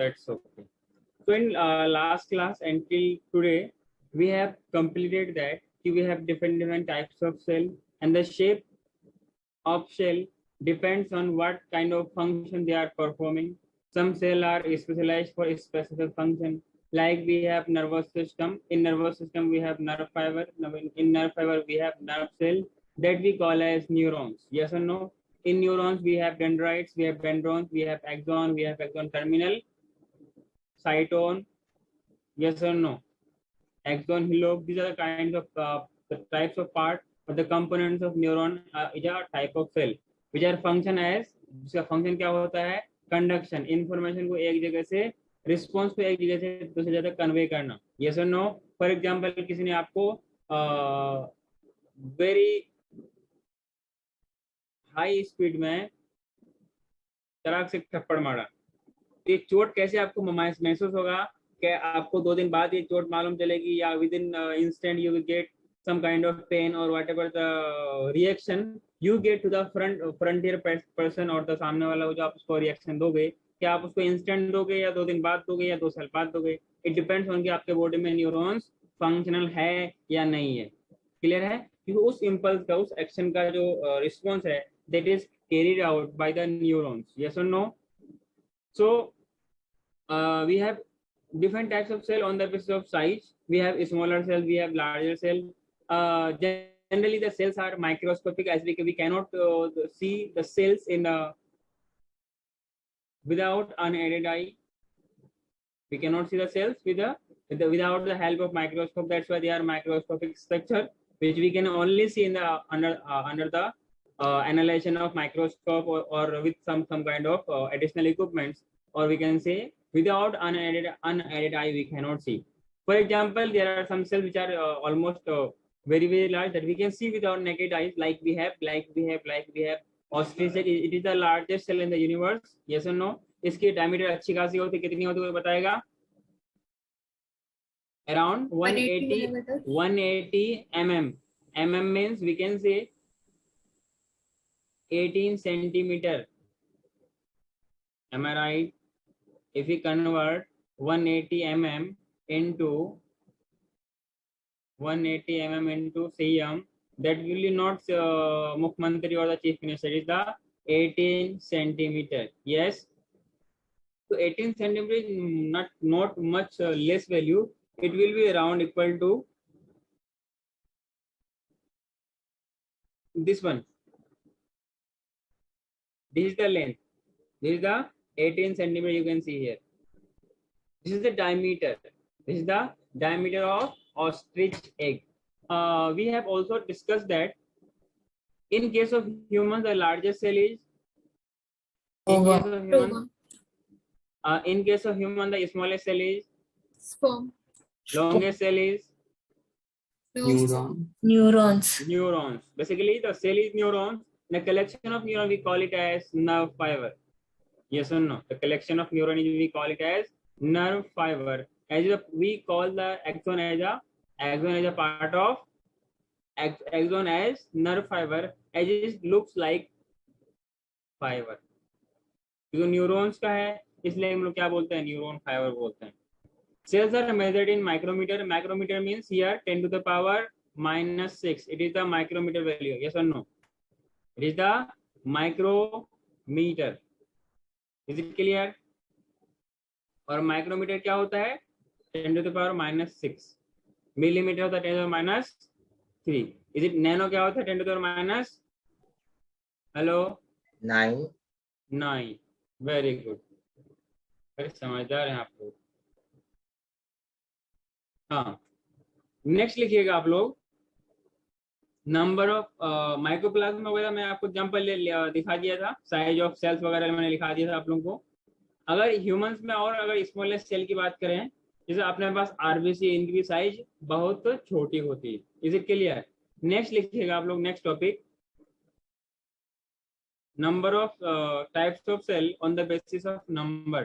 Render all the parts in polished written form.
that's okay. So in last class until today, we have completed that we have different types of cell, and the shape of shell depends on what kind of function they are performing. Some cell are specialized for a specific function, like we have nervous system. In nervous system, we have nerve fiber. Now in nerve fiber, we have nerve cell that we call as neurons. Yes or no? In neurons, we have dendrites, we have dendrons, we have axon terminal, cytone. Yes or no? Axon, hillock. These are the kinds of the types of part or the components of neuron is a type of cell which are function as, जिसका function क्या होता है, conduction, information को एक जगह से response को एक जगह से दूसरी जगह convey करना. Yes or no? For example, किसी ने आपको very high speed में तड़ाक से थप्पड़ मारा, ये चोट कैसे आपको महसूस होगा? क्या आपको 2 दिन बाद ये चोट मालूम चलेगी, या with in instant you will get some kind of pain or whatever the reaction you get to the frontier person और the सामने वाला जो आप उसको रिएक्शन दोगे, क्या आप उसको इंस्टेंट दोगे या 2 दिन बाद दोगे या 2 साल बाद दोगे? इट डिपेंड्स ऑन कि आपके बॉडी में न्यूरॉन्स फंक्शनल है या नहीं है. क्लियर है? क्योंकि उस इम्पल्स का, उस एक्शन का जो रिस्पॉन्स है that is carried out by the neurons. Yes और no? So we have different types of cell on the basis of size. We have smaller cell, we have larger cell. Generally the cells are microscopic, as we cannot see the cells in without unaided eye. We cannot see the cells without the help of microscope. That's why they are microscopic structure, which we can only see in the under the analysis of microscope or with some kind of additional equipments, or we can say without unaided eye we cannot see. For example, there are some cells which are almost very large that we can see without naked eyes, like we have ostrich. It is the largest cell in the universe. Yes or no? इसकी diameter अच्छी खासी होती, कितनी होती है बताएगा? Around 180 mm. Mm means we can say 18 centimeter. Am I right? If we convert 180 mm into CM, that will be not Mukhyamantri or the Chief Minister. It is the 18 centimeter. Yes. So 18 centimeter is not much less value. It will be around equal to this one. This is the length. This is the 18 centimeter you can see here. This is the diameter. This is the diameter of ostrich egg. We have also discussed that in case of humans, the largest cell is in case of human, the smallest cell is sperm. Longest cell is neurons. Basically, the cell is neurons. The collection of neurons we call it as nerve fiber. Yes or no? The collection of neurons we call it as nerve fiber. As we call the axon as a part of axon as nerve fiber, as it looks like fiber. जो neurons का है इसलिए हम लोग क्या बोलते हैं, neuron fibre बोलते हैं. Cells are measured in micrometer. Micrometer means here 10 to the power -6. It is the micrometer value. Yes or no? It is the micrometer. Is it clear? और माइक्रोमीटर क्या होता है? 10 to the power -6. मिलीमीटर होता है 10 to the power -3. Is it nano? क्या होता है 10 to the power -9. Very good, अरे समझदार हैं आप लोग. हाँ, नेक्स्ट लिखिएगा आप लोग. नंबर ऑफ माइक्रोप्लाज्म वगैरह मैं आपको एग्जांपल दिखा दिया था. साइज ऑफ सेल्स वगैरह मैंने लिखा दिया था आप लोगों को. अगर ह्यूमंस में और अगर स्मॉलेस्ट सेल की बात करें, जैसे अपने पास आरबीसी, इनकी भी साइज बहुत छोटी होती है. Is it clear? नेक्स्ट लिखिएगा आप लोग. Next topic, number of types of cell on the basis of number.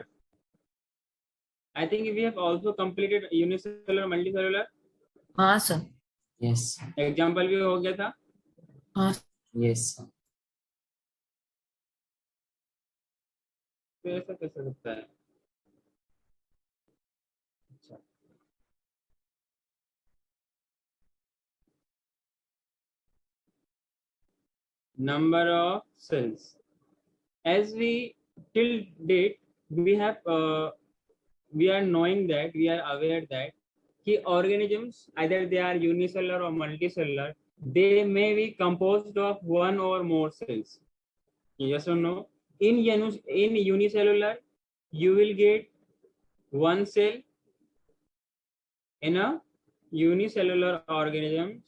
I think we have also completed unicellular, multicellular. हाँ सर. Yes. एग्जाम्पल भी हो गया था. हाँ. Yes. तो ऐसा कैसे सकता है? number of cells. As we till date we have we are knowing that we are aware that कि organisms either they are unicellular or multicellular, they may be composed of one or more cells. Yes or no? In unicellular, you will get one cell. In a unicellular organisms,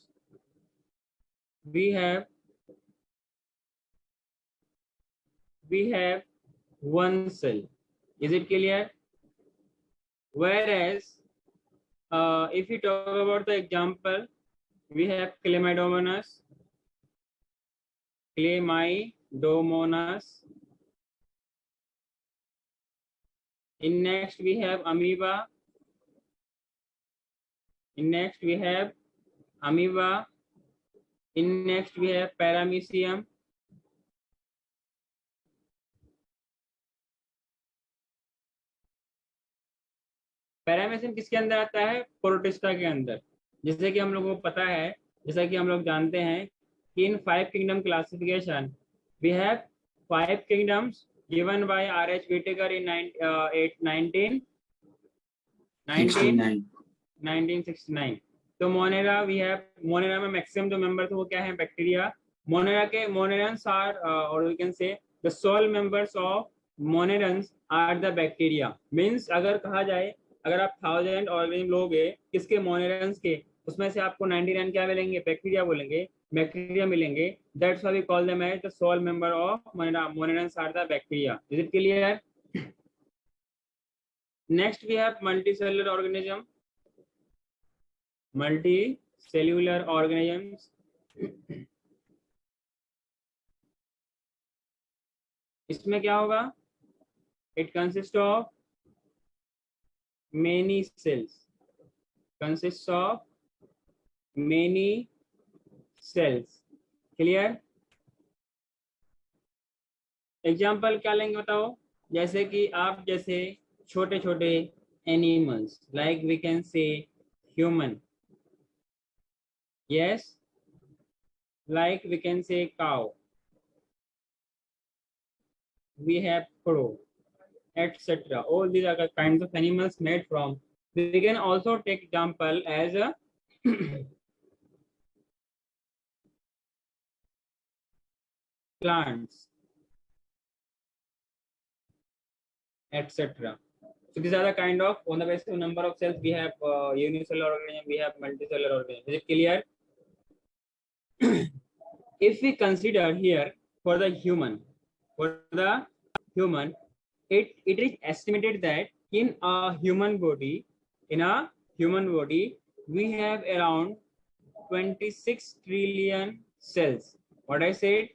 we have one cell. Is it clear? Whereas, if we talk about the example, we have Chlamydomonas. In next we have amoeba. In next we have paramecium. Paramecium किसके अंदर आता है? Protista के अंदर. जैसे कि हम लोगों को पता है, जैसा कि हम लोग जानते हैं कि in 5 kingdom classification we have 5 kingdoms given by R H. Whittaker in 1969. तो मोनेरा वी हैव, मोनेरा में मैक्सिमम जो मेंबर थे वो क्या है? बैक्टीरिया. मोनेरा के मोनेरन्स आर और we can say the sole members of monerans are the bacteria. Means अगर कहा जाए, अगर आप 1000 ऑर्गेनिज्म लोगे किसके? मोनेरन्स के, उसमें से आपको 99 क्या मिलेंगे? बैक्टीरिया बैक्टीरिया मिलेंगे. That's why we call them as the sole member of Monera. Monerans are the bacteria. Is it clear? Next we have multicellular organism. Multicellular organisms. इसमें क्या होगा? It consists of many cells. Clear? Example क्या लेंगे बताओ? जैसे कि आप जैसे छोटे छोटे animals like we can say human. Yes, like we can say cow. We have crow, etc. All these are the kinds of animals made from. We can also take example as a plants, etc. So these are the kind of, on the basis of number of cells we have unicellular organism, we have multicellular organism. Is it clear? If we consider here for the human, it is estimated that in a human body, we have around 26 trillion cells. What I said?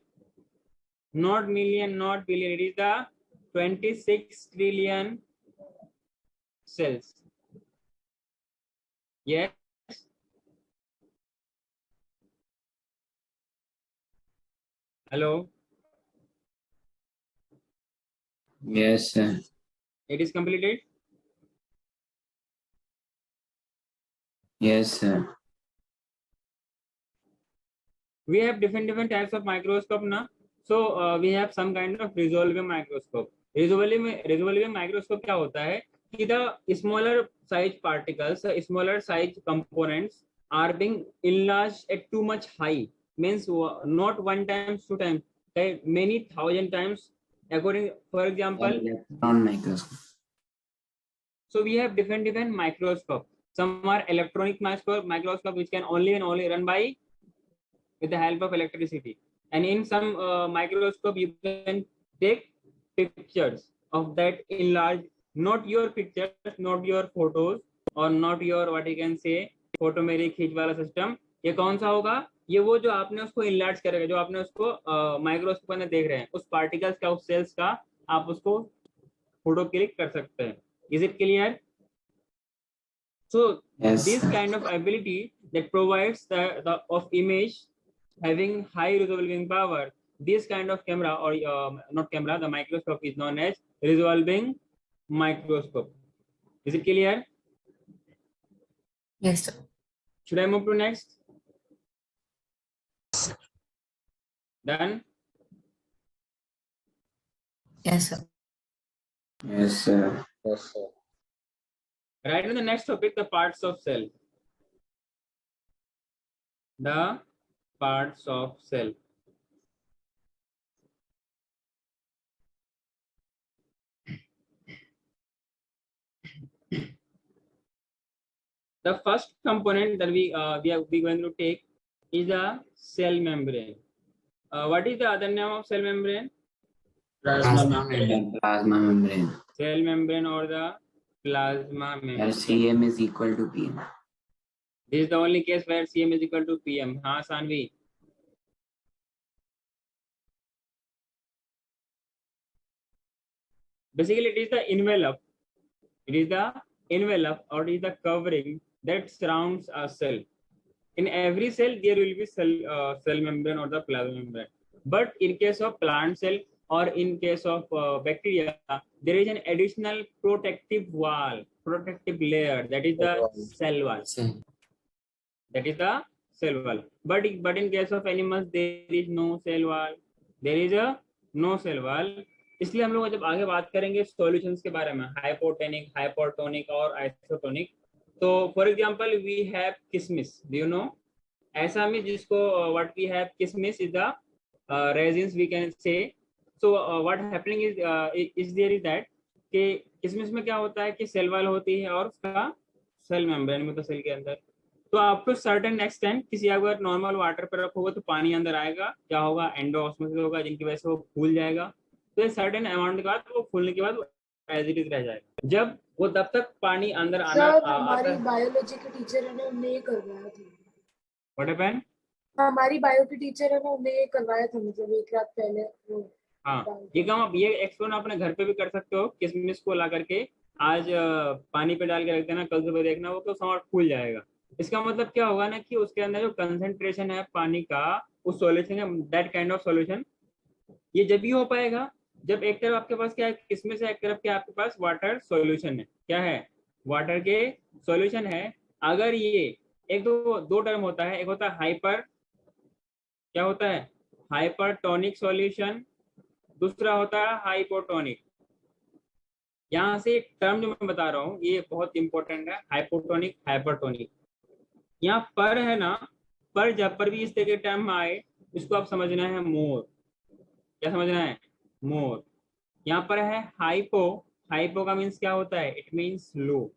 Not million, not billion. It is the 26 trillion cells. Yes. Hello. Yes, sir. It is completed. Yes, sir. We have different types of microscope now. So we have some kind of resolving microscope. Resolving microscope क्या होता है कि the smaller size particles, smaller size components are being enlarged at too much high. Means not one times, two times, many thousand times. According, for example, Electron microscope. so we have different microscope. Some are electronic microscope which can only run by with the help of electricity. And in some microscope you can take pictures of that enlarged, not your pictures, not your photos, or not your what you can say photo मेरी खींच वाला system. ये कौन सा होगा? ये वो जो आपने उसको इनलार्ज करेगा, जो आपने उसको माइक्रोस्कोप में देख रहे हैं, उस पार्टिकल्स का, उस सेल्स का आप उसको फोटो क्लिक कर सकते हैं. Is it clear? So Yes. this kind of ability that provides the of image having high resolving power, this kind of camera or not camera, the microscope is known as resolving microscope. Is it clear? Yes, sir. Should I move to next? Done. Yes, sir. Yes, sir. Yes, sir. Right in the next topic, the parts of cell. The parts of cell. The first component that we are going to take is the cell membrane. What is the other name of cell membrane? Plasma membrane. Plasma membrane. Cell membrane or the plasma Where membrane. CM is equal to PM. This is the only case where CM is equal to PM. हाँ Saanvi. Basically, it is the envelope. It is the envelope or it is the covering that surrounds a cell. In every cell, there will be cell membrane or the plasma membrane. But in case of plant cell or in case of bacteria, there is an additional protective wall, protective layer, that is the cell wall. That is the cell wall. But in case of animals, there is no cell wall. There is a no cell wall. इसलिए हम लोग जब आगे बात करेंगे solutions के बारे में, हाइपोटेनिक, हाइपोटोनिक और आइसोटोनिक, तो फॉर एग्जांपल वी हैव किसमिस. Do you know? ऐसा में जिसको व्हाट वी हैव किसमिस is the raisins we can say. So what happening is there is that कि किसमिस में क्या होता है कि सेल वॉल होती है और उसका सेल मेम्ब्रेन में, तो सेल के अंदर, तो अप टू सर्टेन एक्सटेंट किसी अगर नॉर्मल वाटर पर रखोगे तो पानी अंदर आएगा, क्या होगा, एंडोऑस्मोसिस होगा, जिनकी वजह से वो फूल जाएगा. तो सर्टेन अमाउंट के बाद वो फूलने के बाद एज इट इज रह जाएगा. जब वो तब तक पानी अंदर आना हमारी बायोलॉजी के टीचर है ना, उन्होंने ये करवाया था. What happened? हमारी बायो की टीचर है ना, उन्होंने ये करवाया था, मतलब एक रात पहले. हाँ, ये काम आप, ये एक्सपेरिमेंट अपने घर पे भी कर सकते हो. किसमिस को ला करके आज पानी पे डाल के रख देना, कल सुबह देखना वो तो समाट फूल जाएगा. इसका मतलब क्या होगा ना कि उसके अंदर जो कंसेंट्रेशन है पानी का, उस सॉल्यूशन है, दैट काइंड ऑफ सॉल्यूशन, ये जब भी हो पाएगा जब एक तरफ आपके पास क्या है किसमें से, एक तरफ क्या आपके पास वाटर सॉल्यूशन है. क्या है? वाटर के सॉल्यूशन है. अगर ये एक दो टर्म होता है, एक होता है हाइपर, क्या होता है, हाइपरटोनिक सॉल्यूशन, दूसरा होता है हाइपोटोनिक. यहाँ से टर्म जो मैं बता रहा हूँ ये बहुत इंपॉर्टेंट है, हाइपोटोनिक, हाइपरटोनिक. यहाँ पर है ना, पर जब पर भी इस तरह के टर्म आए इसको आप समझना है मोर. क्या समझना है? मोर. यहाँ पर है हाइपो, हाइपो का मीन्स क्या होता है, इट मीन्स लो.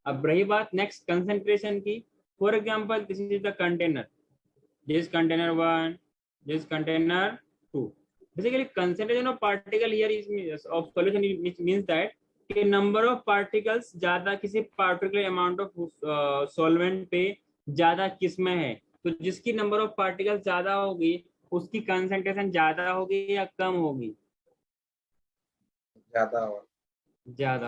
अब रही बात नेक्स्ट कंसेंट्रेशन की, for example this is the container, this container 1, this container 2. Basically concentration of particle here is of solution means that कि नंबर ऑफ पार्टिकल्स ज्यादा किसी पार्टिकुलर अमाउंट ऑफ सॉल्वेंट पे ज्यादा किसमें है, तो जिसकी नंबर ऑफ पार्टिकल्स ज्यादा होगी उसकी कंसेंट्रेशन ज्यादा होगी या कम होगी? ज्यादा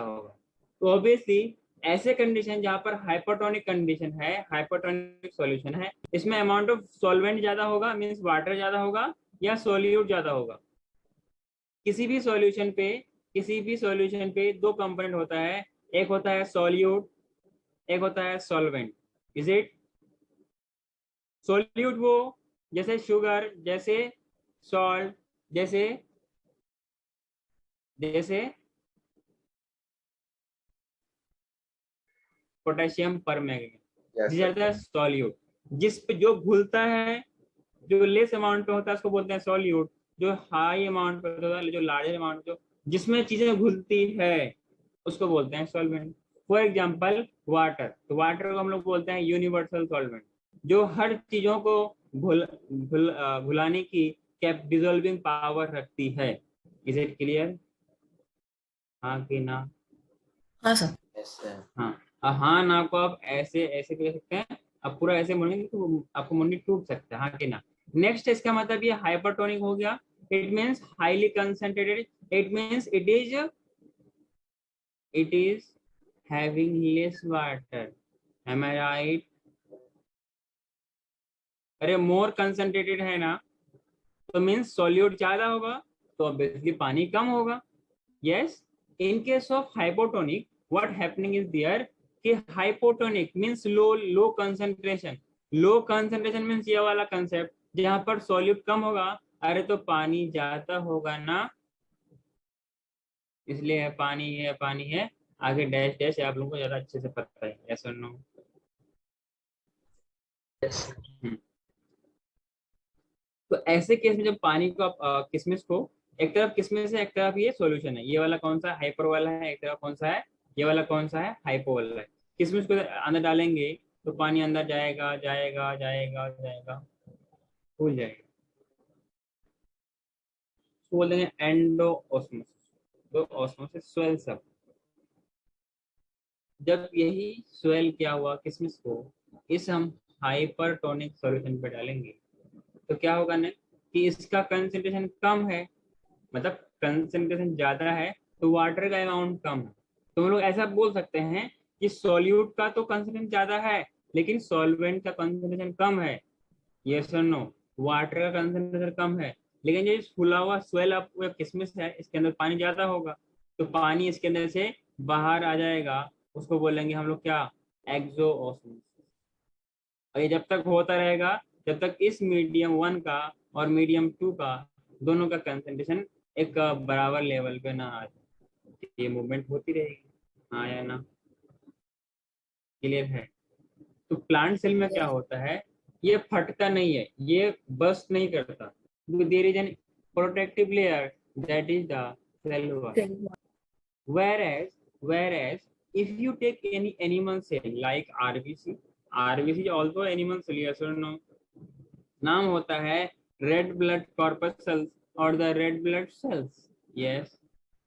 होगा. तो ऑब्वियसली ऐसे कंडीशन जहां पर हाइपोटोनिक कंडीशन है, हाइपोटोनिक सॉल्यूशन है, इसमें अमाउंट ऑफ सॉल्वेंट ज्यादा होगा, मींस वाटर ज्यादा होगा या सॉल्यूट ज्यादा होगा. किसी भी सॉल्यूशन पे दो कंपोनेंट होता है, एक होता है सॉल्यूट, एक होता है सॉल्वेंट. Is it? सॉल्यूट वो जैसे शुगर, जैसे सॉल्ट, जैसे potassium permanganate, this are the solute. जिस पे जो घुलता है, जो लेस अमाउंट पे होता है उसको बोलते हैं सॉल्यूट, जो हाई अमाउंट पे होता है, जो लार्जर अमाउंट, जो जिसमें चीजें घुलती है उसको बोलते हैं सॉल्वेंट. फॉर एग्जांपल वाटर, तो वाटर को हम लोग बोलते हैं यूनिवर्सल सॉल्वेंट, जो हर चीजों को घुलाने की डिसॉल्विंग पावर रखती है. Is it clear? हाँ कि ना? हाँ सर. Yes, sir. हाँ ना को आप ऐसे ऐसे कह सकते हैं, अब पूरा ऐसे बोलेंगे तो आपको मुंडी टूट सकता है. हाँ कि ना? नेक्स्ट इसका मतलब ये हाइपरटोनिक हो गया. It means highly concentrated, it means it is having less water. Am I right? अरे मोर कंसंट्रेटेड है ना, तो मींस सॉल्यूट ज्यादा होगा, तो ऑब्वियसली पानी कम होगा. Yes. In case of hypotonic what happening is there कि hypotonic means low concentration. Low concentration means ये वाला कंसेप्ट जहां पर सॉल्यूट कम होगा, अरे तो पानी ज्यादा होगा ना, इसलिए है पानी है, पानी है, आगे डैश डैश आप लोगों को ज्यादा अच्छे से पता है, यस और नो। Yes. तो ऐसे केस में जब पानी को आप किसमिस को, एक तरफ किसमिस है, एक तरफ ये सॉल्यूशन है, ये वाला कौन सा हाइपर वाला है, एक तरफ कौन सा है, ये वाला कौन सा है, हाइपो वाला है। किसमिस को अंदर डालेंगे तो पानी अंदर जाएगा जाएगा जाएगा जाएगा, फूल जाएगा, तो बोल देंगे एंडो ऑस्मोसिस। तो ऑस्मोसिस स्वेल्स अप। जब यही स्वेल क्या हुआ किसमिस को, इस हम हाइपरटोनिक सॉल्यूशन पे डालेंगे, तो क्या होगा ना कि इसका कंसंट्रेशन कम है, मतलब कंसंट्रेशन ज्यादा है, तो वाटर का अमाउंट कम है। तो हम लोग ऐसा बोल सकते हैं कि सॉल्यूट का तो कंसंट्रेशन ज्यादा है, लेकिन सॉल्वेंट का कंसंट्रेशन कम है, यस और नो। वाटर का कंसंट्रेशन कम है, लेकिन जो फुला हुआ स्वेल अप किसमिस है, इसके अंदर पानी ज्यादा होगा, तो पानी इसके अंदर से बाहर आ जाएगा, उसको बोलेंगे हम लोग क्या, एक्सो ऑस्मोसिस। और ये जब तक होता रहेगा, जब तक इस मीडियम 1 का और मीडियम 2 का दोनों का कंसंट्रेशन एक बराबर लेवल पे ना आ जाए, ये मूवमेंट होती रहेगी, हाँ या ना, क्लियर है। तो प्लांट सेल में क्या होता है, ये फटता नहीं है, ये बस्ट नहीं करता, there is an protective layer, that is the cell wall. Whereas if you take any animal cell like RBC, RBC is also animal cell, yes or no? नाम होता है रेड ब्लड कॉर्पस सेल्स और the red blood cells, yes.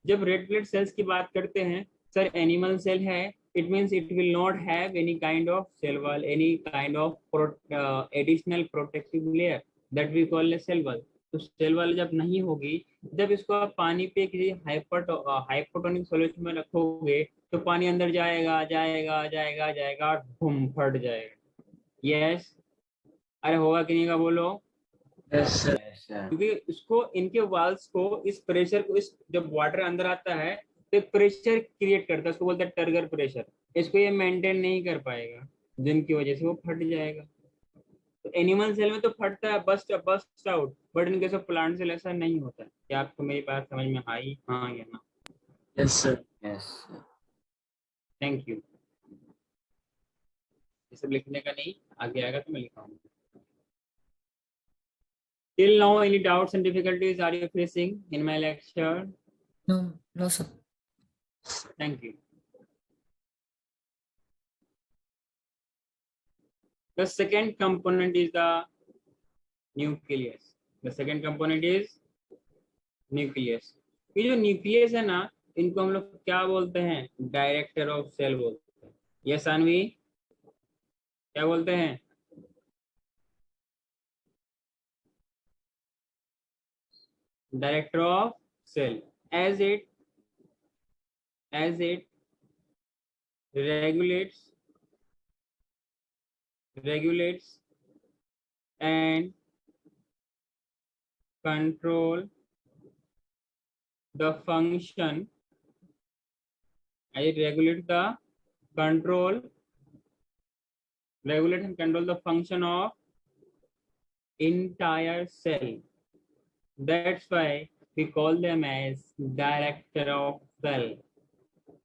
जब red blood cells की बात करते हैं, sir animal cell है, it means it will not have any kind of cell wall, any kind of additional protective layer, that we call a cell wall. तो cell wall जब नहीं होगी, जब इसको आप पानी पे किसी हाइपोटोनिक सॉल्यूशन में रखोगे, तो पानी अंदर जाएगा जाएगा जाएगा जाएगा और बूम फट जाएगा, यस। अरे होगा कि नहीं का बोलो, Yes, sir. Yes, sir. क्योंकि इसको इनके वाल्स को इस प्रेशर को, इस जब वाटर अंदर आता है तो एक प्रेशर क्रिएट करता है, उसको बोलते हैं टर्गर प्रेशर, इसको ये मेंटेन नहीं कर पाएगा, जिनकी वजह से वो फट जाएगा। तो एनिमल सेल में तो फटता है, burst out, but in case of plant cell ऐसा नहीं होता है। क्या आपको मेरी बात समझ में आई, हाँ या ना? Yes, sir. Yes, sir. Thank you. ये सब लिखने का नहीं, आगे आएगा तो मैं लिखाऊंगा। Till now, any doubts and difficulties are you facing in my lecture? No, no, sir. Thank you. The second component is the nucleus. The second component is nucleus. ये जो न्यूक्लियस है ना, इनको हम लोग क्या बोलते हैं, डायरेक्टर ऑफ सेल बोलते हैं। यस सानवी, क्या बोलते हैं? Director of cell, as it regulates and control the function, it regulates the control, regulate and control the function of entire cell. That's why we call them as director of cell.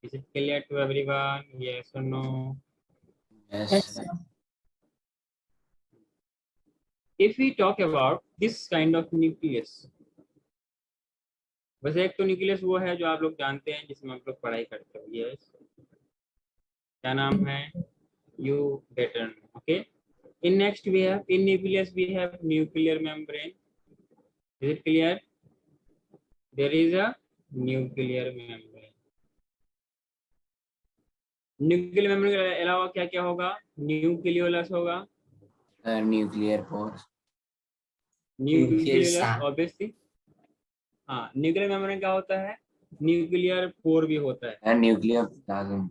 Is it clear to everyone? Yes or no? Yes, Yes, sir. sir. If we talk about this kind of nucleus, वैसे एक तो nucleus वो है जो आप लोग जानते हैं, जिसमें आप लोग पढ़ाई करते हो, यस, क्या नाम है, you better know, okay. In next we have, in nucleus we have nuclear membrane. Is it clear? There is a nuclear membrane. Nuclear membrane के अलावा क्या क्या होगा, न्यूक्लियोलस होगा, Nuclear pores. Nucleolus Nucleus. Obviously, हाँ। न्यूक्लियर मेम्ब्रेन क्या होता है, न्यूक्लियर पोर भी होता है, And nuclear plasm.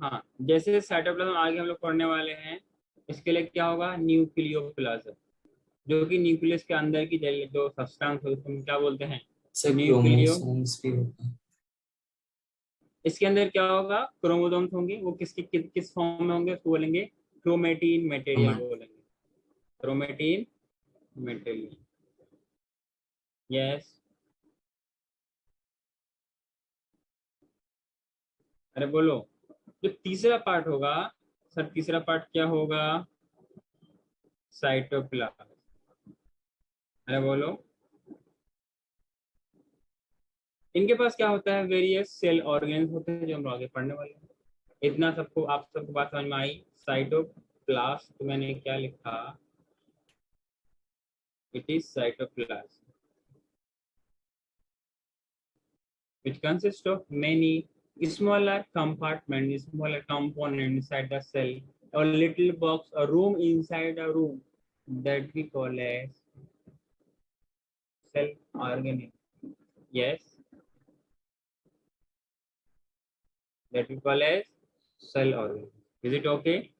हाँ। जैसे साइटोप्लाज्म आगे हम लोग पढ़ने वाले हैं, इसके लिए क्या होगा, न्यूक्लियोप्लाज्म, जो कि न्यूक्लियस के अंदर की जो सब्सटेंस है उसको हम क्या बोलते हैं, Sir, न्यूक्लियो। chromosomes भी होते हैं. इसके अंदर क्या होगा, क्रोमोसोम्स होंगे, वो किस फॉर्म में होंगे, उसको बोलेंगे क्रोमेटिन मटेरियल बोलेंगे, क्रोमेटिन material. Yes. अरे बोलो, जो तीसरा पार्ट होगा सर, तीसरा पार्ट क्या होगा? साइटोप्लाज्म। अरे बोलो, इनके पास क्या होता है? वेरियस सेल ऑर्गेन्स होते हैं, जो हम आगे पढ़ने वाले हैं। इतना सबको, आप सबको बात समझ में आई? साइटोप्लास्ट, तो मैंने क्या लिखा? It is cytoplasm which consists of many smaller compartments, smaller components inside the cell, a little box, a room inside a room, that we call as cell organism. Yes, that we call as cell organism. Is it okay?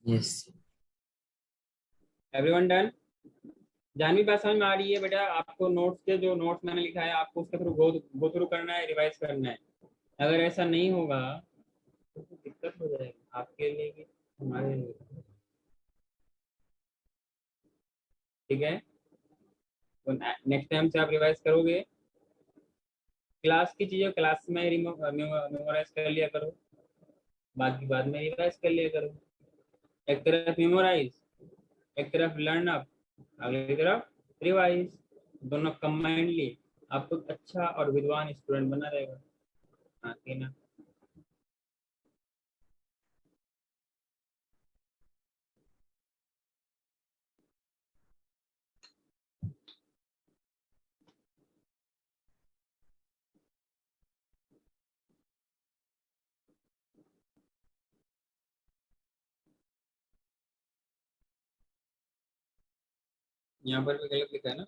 Yes. Everyone done? Janvi बात समझ में आ रही है बेटा? आपको notes के, जो notes मैंने लिखा है, आपको उसके थ्रू गो थ्रू करना है, रिवाइज करना है। अगर ऐसा नहीं होगा तो दिक्कत हो जाएगी आपके लिए भी, हमारे लिए। ठीक है, तो नेक्स्ट टाइम से आप रिवाइज करोगे। क्लास की चीजें क्लास में मेमोराइज कर लिया करो, बाकी बाद में रिवाइज कर लिया करो। एक तरफ मेमोराइज, एक तरफ लर्न अप, अगली तरफ रिवाइज, दोनों कंबाइंडली आपको अच्छा और विद्वान स्टूडेंट बना रहेगा। हाँ कि ना? यहाँ पर भी गलत लिखा है ना,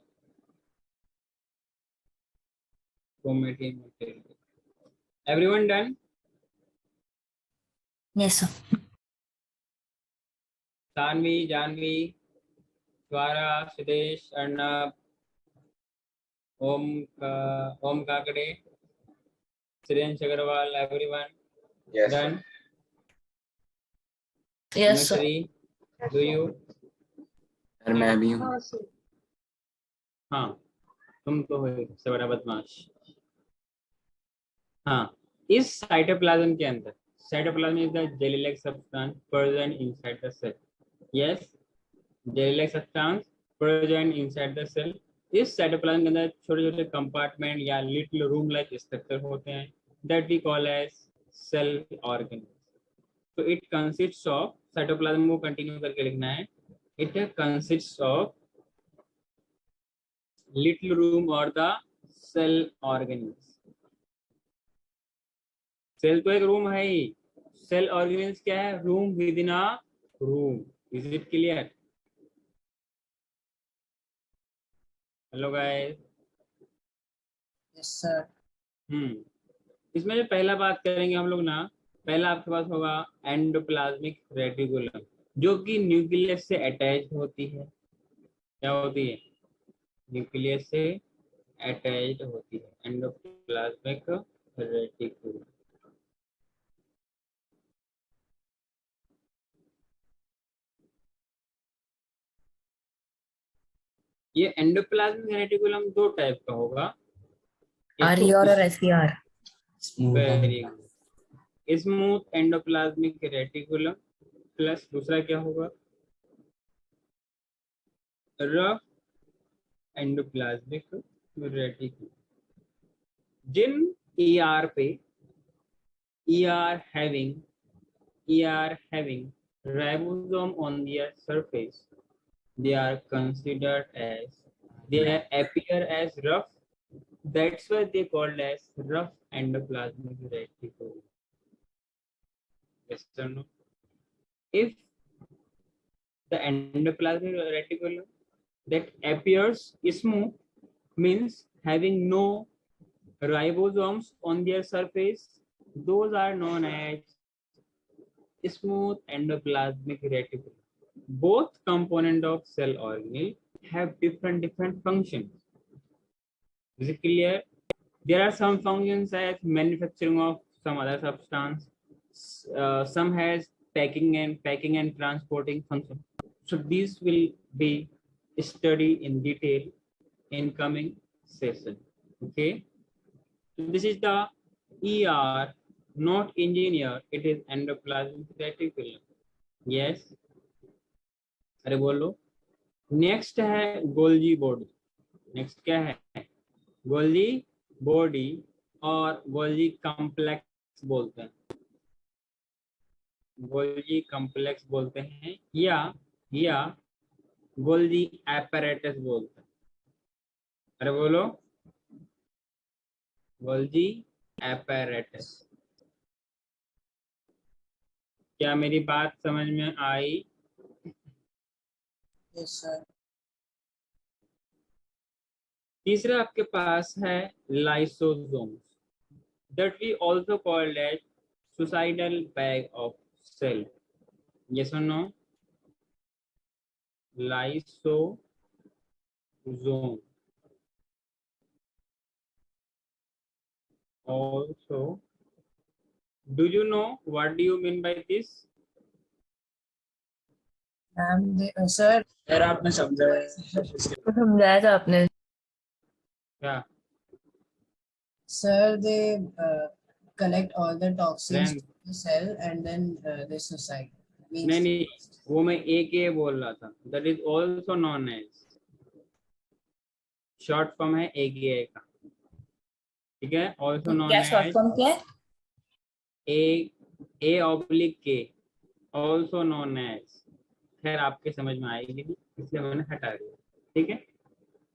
chromatin. Everyone done? Yes, sir. Sanvi, Janhvi, द्वारा, Siddhesh, Arnab, Om Kakade, Shreyansh Agrawal, everyone Yes. Done? Yes, sir. Anushree, do you? Sir मैं भी हूँ। हाँ सर। हाँ, तुम तो हो सबसे बड़ा बदमाश। हाँ, इस साइटोप्लाज्म के अंदर, cytoplasm is the jelly like substance present inside the cell. Yes, jelly like substance present inside the cell. इस साइटोप्लाज्म के अंदर छोटे छोटे कंपार्टमेंट या लिटिल रूम लाइक स्ट्रक्चर होते हैं, that we call as cell organ. तो इट कंसिस्ट्स ऑफ, साइटोप्लाज्म को कंटिन्यू करके लिखना है, it consists of little room or the cell organelles. Cell तो एक रूम है ही, सेल ऑर्गेनिल्स क्या है? Room within a room. Is it clear? Hello guys. Yes, sir. इसमें जो पहला बात करेंगे हम लोग ना, पहला आपके पास होगा एंडोप्लाज्मिक रेटिकुलम, जो कि न्यूक्लियस से अटैच होती है। क्या होती है? न्यूक्लियस से अटैच्ड होती है, एंडोप्लाज्मिक रेटिकुलम। ये एंडोप्लाज्मिक रेटिकुलम दो टाइप का होगा, एक तो RER और SER. Very smooth endoplasmic reticulum, plus दूसरा क्या होगा? Rough endoplasmic reticulum. जिन ER पे ER having ribosome on their surface, they are considered as, they appear as rough. That's why they called as rough endoplasmic reticulum. Yes or no? If the endoplasmic reticulum that appears smooth means having no ribosomes on their surface, those are known as smooth endoplasmic reticulum. Both components of cell organelle have different functions. Is it clear? There are some functions as manufacturing of some other substance. Some has packing and transporting function. So these will be study in detail in coming session. Okay, so this is the ER, not engineer, it is endoplasmic reticulum. Yes, अरे बोलो. Next है Golgi body. Next क्या है? Golgi body और Golgi complex बोलते हैं. Golgi complex बोलते हैं या गोल्जी एपैरेटस बोलते हैं. अरे बोलो, गोल्जी एपैरेटस. क्या मेरी बात समझ में आई? Yes, sir. तीसरा आपके पास है lysosomes, that we also called as suicidal bag of cell. Yes or no? Lysosome. Also, do you know what do you mean by this? Sir, sir आपने समझाया समझाया था आपने. क्या? sir, they collect all the toxins Then- to the cell and then they suicide. Means नहीं, वो मैं AKA बोल रहा था. That is also known as, short form है AKA का. ठीक है, also known क्या as शॉर्ट फॉर्म क्या है? A/K, also known as. खैर आपके समझ में आएगी नहीं, इसलिए मैंने हटा दिया. ठीक है,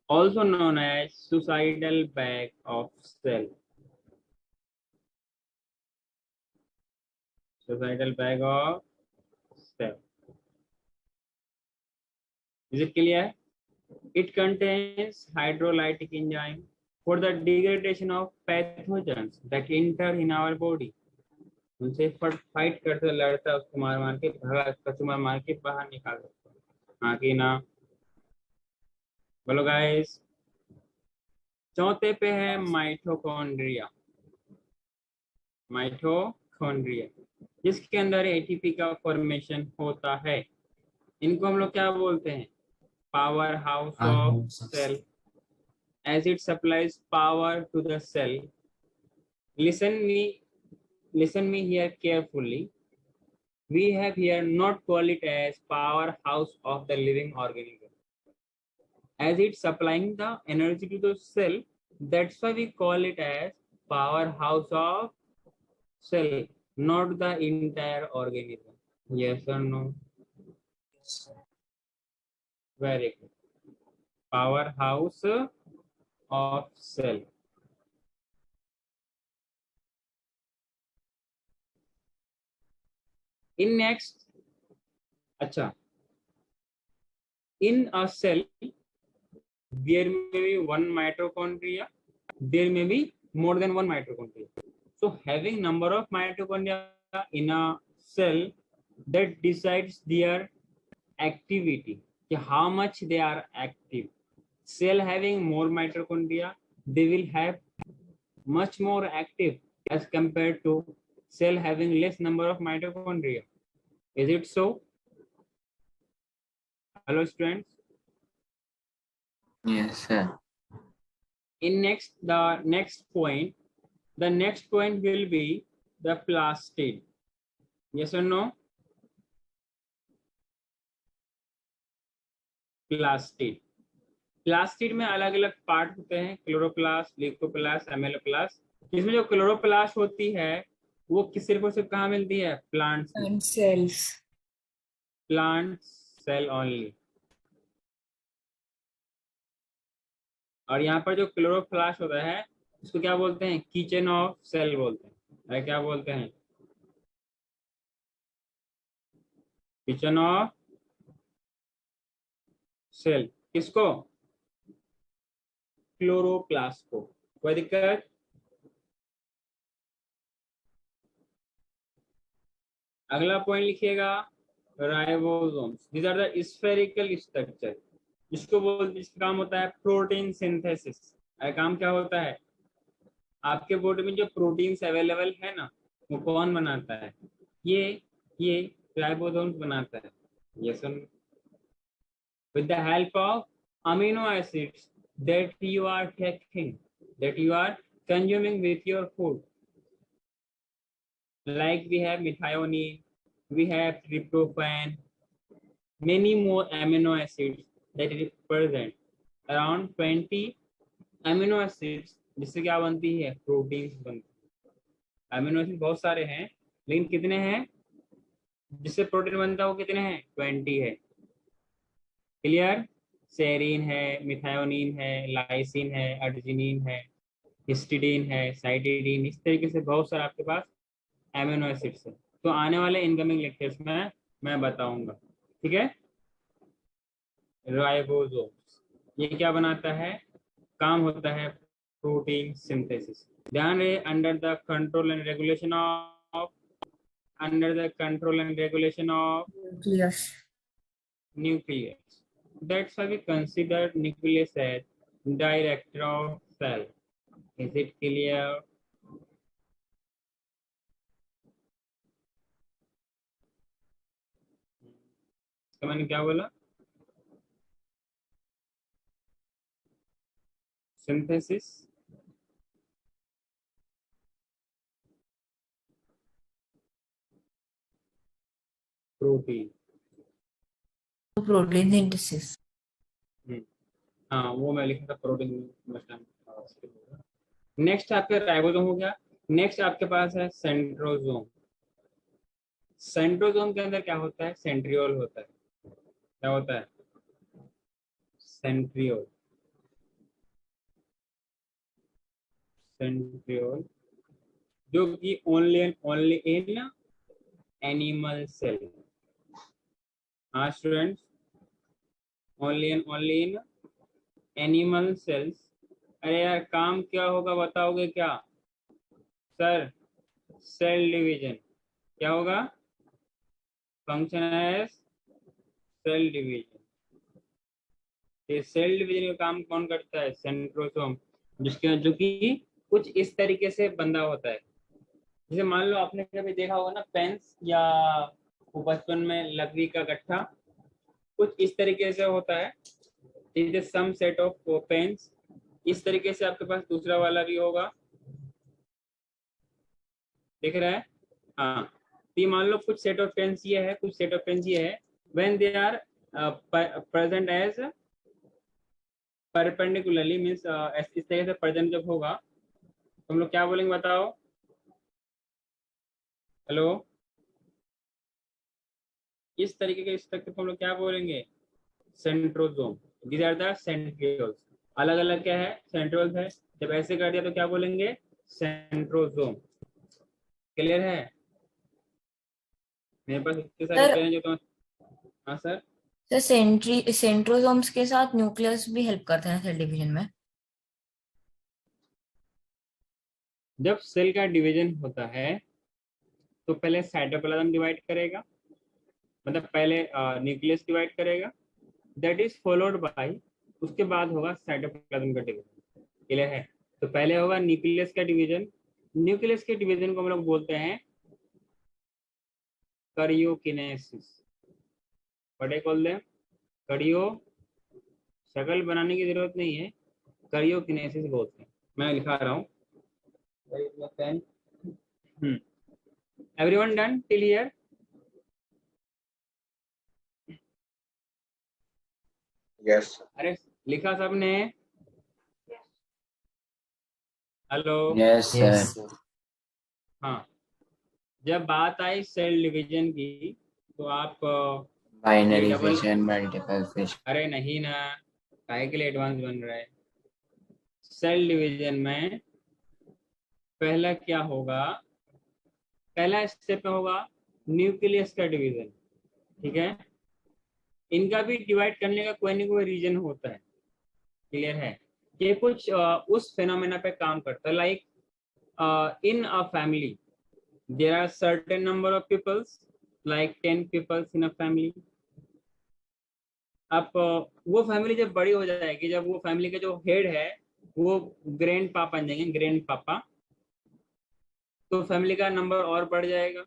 also known as suicidal bag of cell. Suicidal bag of cell. Is it clear? It contains hydrolytic enzyme for the degradation of pathogens that enter in our body. उनसे फाइट करते लड़ता, उसको मार के भगा, कचुमा मार के बाहर निकाल सकता. हाँ कि ना? बोलो गाइस. चौथे पे है माइटोकॉन्ड्रिया. माइटोकॉन्ड्रिया जिसके अंदर एटीपी का फॉर्मेशन होता है. इनको हम लोग क्या बोलते हैं? Power house of cell, as it supplies power to the cell. Listen me here carefully. We have here not call it as powerhouse of the living organism, as it's supplying the energy to the cell. That's why we call it as powerhouse of cell, not the entire organism. Yes or no? Very good. Powerhouse of cell. In next, अच्छा, in a cell there may be one mitochondria, there may be more than one mitochondria. So having number of mitochondria in a cell, that decides their activity, how much they are active. Cell having more mitochondria, they will have much more active as compared to cell having less number of mitochondria. Is it so? Hello students. Yes, sir. In the next point will be the plastid. Yes or no? Plastid में अलग अलग part होते हैं, chloroplast, leucoplast, एमेलोप्लास्ट. इसमें जो chloroplast होती है वो सिर्फ और सिर्फ कहाँ मिलती है? Plant cells. Plant cell only. और यहाँ पर जो क्लोरोप्लास्ट होता है उसको क्या बोलते हैं? किचन ऑफ सेल बोलते हैं. क्या बोलते हैं? Kitchen of cell. किसको? क्लोरोप्लास्ट को. कोई दिक्कत? अगला पॉइंट लिखिएगा, ribosomes. These are the spherical structure. जिसको बोलते, जिसका काम होता है प्रोटीन सिंथेसिस. काम क्या होता है? आपके बॉडी में जो प्रोटीन्स अवेलेबल है ना, वो कौन बनाता है? ये राइबोसोम्स बनाता है. Yes, with the help of amino acids that you are taking, that you are consuming with your food. Like we have methionine, we have tryptophan, many more amino acids that is present. Around 20 amino acids जिससे क्या बनती है, proteins बनती है. Amino acid बहुत सारे हैं, लेकिन कितने हैं जिससे प्रोटीन बनता है, वो कितने हैं, 20 है. क्लियर? सेरीन है, मिथायोनिन है, लाइसिन है, अर्जिनिन है, हिस्टिडीन है, साइटिडीन, इस तरीके से बहुत सारे आपके पास एमिनो एसिड्स है. तो आने वाले इनकमिंग लेक्चर्स में मैं बताऊंगा. ठीक है. राइबोसोम्स ये क्या बनाता है, काम होता है प्रोटीन सिंथेसिस. ध्यान रहे, under the control and regulation of nucleus. nucleus. That's why we consider nucleus as director of cell. Is it clear? तो मैंने क्या बोला, सिंथेसिस प्रोटीन. Protein synthesis. हाँ वो मैं लिखा था प्रोटीन. नेक्स्ट आपके राइबोसोम हो गया. नेक्स्ट आपके पास है सेंट्रोसोम. सेंट्रोसोम के अंदर क्या होता है, सेंट्रियोल होता है. क्या होता है, सेंट्रियोल. सेंट्रियोल जो कि only and only in animal cell. हाँ students, only and only in animal cells. अरे यार काम क्या होगा बताओगे क्या सर, सेल डिवीजन. क्या होगा, फंक्शन एज सेल डिवीजन. ये सेल डिवीजन का काम कौन करता है, सेंट्रोसोम. जो कि कुछ इस तरीके से बंधा होता है. जैसे मान लो आपने कभी देखा होगा ना पेन्स, या वो बचपन में लकड़ी का गट्ठा, कुछ इस तरीके से होता है. It is some set of pens. इस तरीके से आपके पास दूसरा वाला भी होगा, दिख रहा है. हाँ, तो ये मान लो कुछ सेट ऑफ पेन्स ये है, कुछ सेट ऑफ पेन्स ये है. When they are present as perpendicularly, means इस तरीके से प्रेजेंट जब होगा तो हम लोग क्या बोलेंगे बताओ. हेलो, इस तरीके के स्ट्रक्चर को हम लोग क्या बोलेंगे, centrosome. These are the centrioles. अलग अलग क्या है, सेंट्रियोल्स है. जब ऐसे कर दिया तो क्या बोलेंगे, सेंट्रोसोम. क्लियर है? मेरे पास इतने सारे पेन जो तो. हाँ सर. तो सेंट्रोसोम्स के साथ न्यूक्लियस भी हेल्प करते हैं सेल डिवीजन में. जब सेल का डिवीजन होता है तो पहले साइटोप्लाज्म डिवाइड करेगा, मतलब पहले न्यूक्लियस डिवाइड करेगा, दैट इज फॉलोड बाय, उसके बाद होगा साइटोप्लाज्म का डिवीजन. क्लियर है? तो पहले होगा न्यूक्लियस का डिवीजन. न्यूक्लियस के डिवीजन को हम लोग बोलते हैं करियोकिनेसिस. व्हाट कॉल देम, करियो. शक्ल बनाने की जरूरत नहीं है, करियोकिनेसिस बोलते हैं. मैं लिखा रहा हूँ. Everyone done till here? Yes. अरे लिखा सबने? हेलो. Yes, sir. हाँ, जब बात आई सेल डिवीजन की तो आप Binary ये double- fission, multiple fission. अरे नहीं ना, काहे के लिए एडवांस बन रहा है. सेल डिवीजन में पहला क्या होगा, पहला स्टेप में होगा न्यूक्लियस का डिवीजन. ठीक है? इनका भी डिवाइड करने का कोई ना कोई रीजन होता है. क्लियर है? ये कुछ उस फेनोमेना पे काम करता है. Like in a family there are certain number of peoples, like 10 peoples in a family. अब वो फैमिली जब बड़ी हो जाएगी, जब वो फैमिली का जो हेड है वो ग्रैंड पापा बन जाएंगे, ग्रैंड पापा, तो फैमिली का नंबर और बढ़ जाएगा.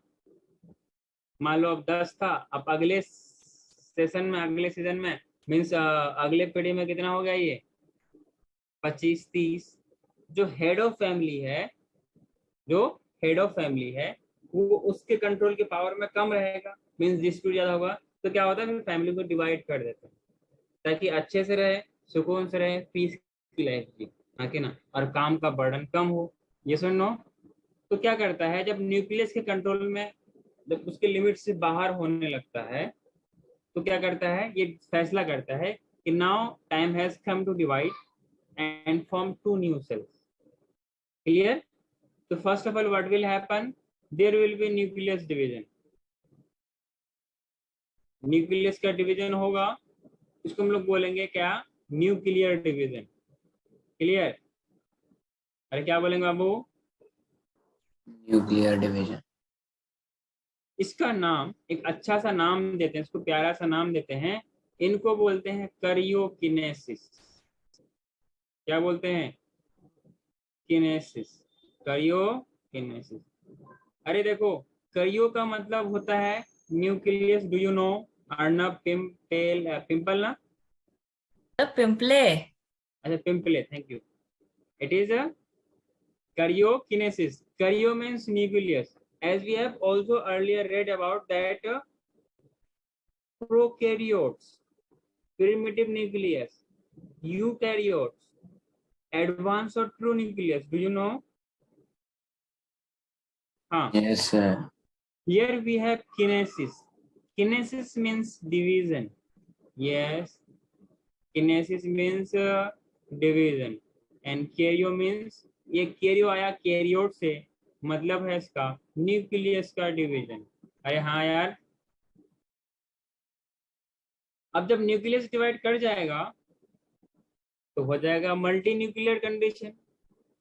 मान लो अब 10 था, अब अगले सेशन में, अगले सीजन में मीन्स अगले पीढ़ी में कितना हो गया ये 25-30। जो हेड ऑफ फैमिली है, जो हेड ऑफ फैमिली है वो उसके कंट्रोल के पावर में कम रहेगा, मीन्स डिस्प्यूट ज्यादा होगा। तो क्या होता है फिर फैमिली को डिवाइड कर देते हैं ताकि अच्छे से रहे, सुकून से रहे, पीस की लाइफ जी, हाँ कि ना, और काम का बर्डन कम हो। ये सुनो, तो क्या करता है जब न्यूक्लियस के कंट्रोल में, जब उसके लिमिट से बाहर होने लगता है तो क्या करता है, ये फैसला करता है कि now time has come to divide and form two new cells. Clear? तो first of all what will happen, there will be nucleus division. Nucleus का डिवीजन होगा, इसको हम लोग बोलेंगे क्या, न्यूक्लियर डिवीजन। क्लियर? अरे क्या बोलेंगे बाबू? Nuclear division. इसका नाम, एक अच्छा सा नाम देते हैं, इसको प्यारा सा नाम देते हैं, इनको बोलते हैं करियोकिनेसिस। क्या बोलते हैं? किनेसिस, करियोकिनेसिस। अरे देखो, करियो का मतलब होता है nucleus, do you no? Arnab, pimple ना, पिंपले। अच्छा Pimple, thank you. It is a karyokinesis. Karyo means nucleus. As we have also earlier read about that prokaryotes, primitive nucleus, eukaryotes, advanced or true nucleus. Do you know? Huh. Yes, sir. Here we have kinesis. Kinesis means division. Yes. Kinesis means division. And karyo means, ये Cairo आया कैरियोट से, मतलब है इसका nucleus का division. अरे हाँ यार, अब जब न्यूक्लियस डिवाइड कर जाएगा तो हो जाएगा मल्टी न्यूक्लियर कंडीशन।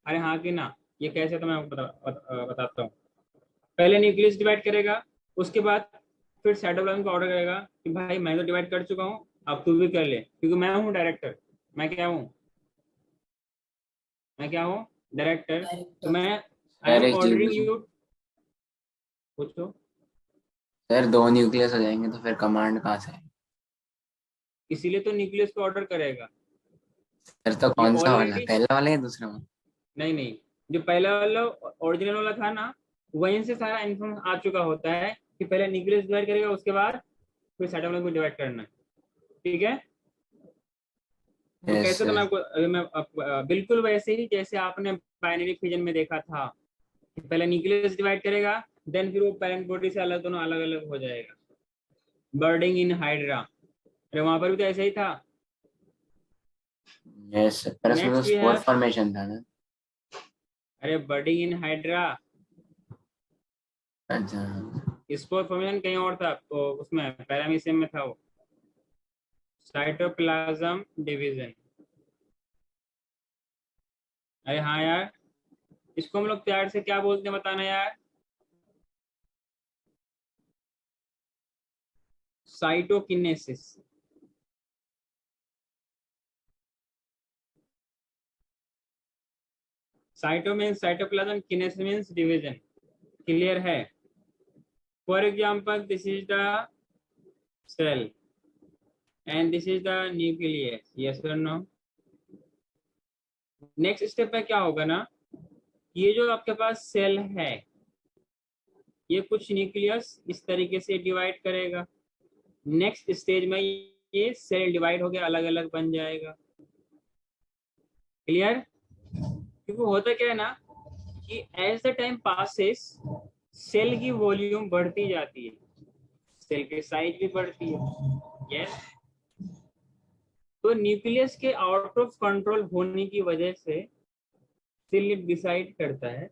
अरे हाँ कि ना, ये कैसे, तो मैं आपको बताता हूँ। पहले न्यूक्लियस डिवाइड करेगा, उसके बाद फिर साइटोप्लाज्म को ऑर्डर करेगा कि भाई मैं तो डिवाइड कर चुका हूँ, अब तू भी कर ले, क्योंकि मैं हूँ डायरेक्टर। मैं क्या हूँ? मैं क्या हूँ? डायरेक्टर। तो मैं आई सर एम एक चीज ऑर्डरिंग पूछूं? यू। पूछो। सर 2 न्यूक्लियस हो जाएंगे तो फिर कमांड कहाँ से आएगी? इसीलिए तो न्यूक्लियस को ऑर्डर करेगा। सर तो ये कौन सा वाला, ऑलरेडी, पहला वाला या दूसरा वाला? नहीं नहीं, जो पहला वाला ओरिजिनल वाला था ना, वहीं से सारा इन्फॉर्मेशन आ चुका होता है कि पहले न्यूक्लियस डिवाइड करेगा, उसके बाद फिर साइटोप्लाज्म को डिवाइड करना है। ठीक है? तो यस कैसे, तो सर। बिल्कुल वैसे ही जैसे आपने बाइनरी फिजन में देखा था कि पहले न्यूक्लियस डिवाइड करेगा, देन फिर वो पेरेंट बॉडी से अलग, दोनों अलग अलग हो जाएगा। बर्डिंग इन हाइड्रा, अरे वहां पर भी तो ऐसा ही था। यस सर, पर उसमें तो next we spore have, formation था ना। अरे बर्डिंग इन हाइड्रा, अच्छा। स्पोर फॉर्मेशन कहीं और था, तो उसमें पैरामीशियम में था वो। साइटोप्लाज्म डिवीजन, अरे हाँ यार, इसको हम लोग प्यार से क्या बोलते हैं बताना यार? Cytokinesis. Cyto means cytoplasm, kinesis means division. Clear है? For example this is the cell and this is the nucleus, yes और नो? नेक्स्ट स्टेप में क्या होगा ना, ये जो आपके पास सेल है, ये कुछ न्यूक्लियस इस तरीके से डिवाइड करेगा। नेक्स्ट स्टेज में ये सेल डिवाइड होकर अलग अलग बन जाएगा। क्लियर? क्योंकि होता क्या है ना कि as the time passes cell की वॉल्यूम बढ़ती जाती है, सेल की साइज भी बढ़ती है। यस। तो न्यूक्लियस के आउट ऑफ कंट्रोल होने की वजह से सेल डिसाइड करता है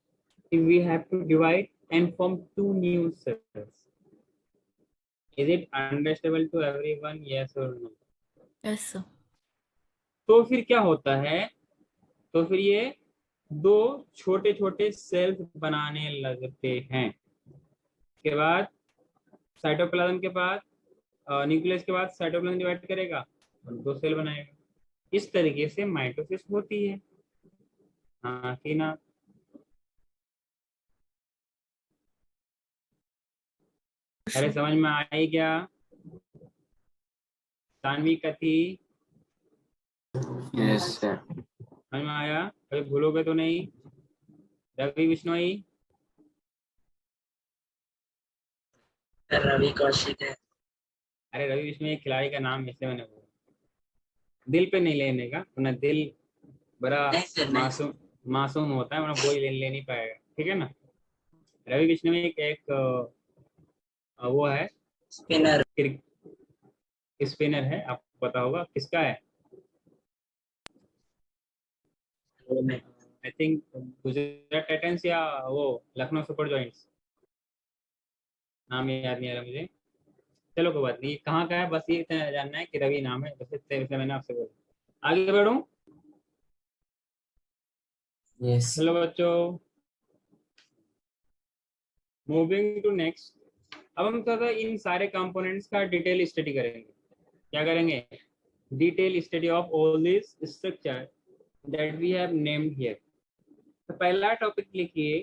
कि we have to divide and form two new cells. Is it understandable to everyone, yes और नो? Yes sir. तो फिर क्या होता है, तो फिर ये दो छोटे छोटे सेल्स बनाने लगते हैं। के बाद साइटोप्लाज्म के बाद, न्यूक्लियस के बाद साइटोप्लाज्म डिवाइड करेगा और दो सेल बनाएगा। इस तरीके से माइटोसिस होती है, हाँ कि ना? अरे समझ में आई क्या? सानवी कथी, यस सर। समझ में आया? कभी भूलोगे तो नहीं? रवि बिश्नोई, रवि कौशिक है। अरे रवि बिश्नोई एक खिलाड़ी का नाम इसलिए मैंने बोला, दिल पे नहीं लेने का, वरना दिल बड़ा नहीं सर, नहीं। मासूम मासूम होता है, वरना कोई ले नहीं पाएगा, ठीक है ना? रवि बिश्नोई एक वो है, स्पिनर। स्पिनर है, आपको पता होगा किसका है? आई थिंक गुजरात टाइटंस या वो लखनऊ सुपर जॉइंट्स, नाम याद नहीं आ रहा मुझे। चलो कोई बात नहीं, ये कहाँ का है, बस ये इतना जानना है कि रवि नाम है, बस इससे मैंने आपसे बोला। आगे बढ़ूं? यस। हेलो बच्चों, मूविंग टू नेक्स्ट। अब हम थोड़ा इन सारे कंपोनेंट्स का डिटेल स्टडी करेंगे। क्या करेंगे? Detail study of all this structure that we have named here. तो पहला टॉपिक लिखिए,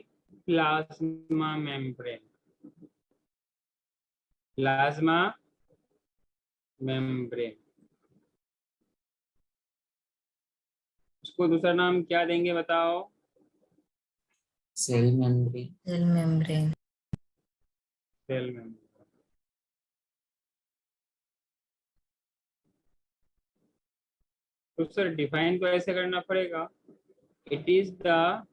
प्लाज्मा मेम्ब्रेन। प्लाज्मा मेम्ब्रेन, उसको दूसरा नाम क्या देंगे बताओ? Cell membrane. Cell membrane. Cell membrane. तो सर डिफाइन तो ऐसे करना पड़ेगा, it is the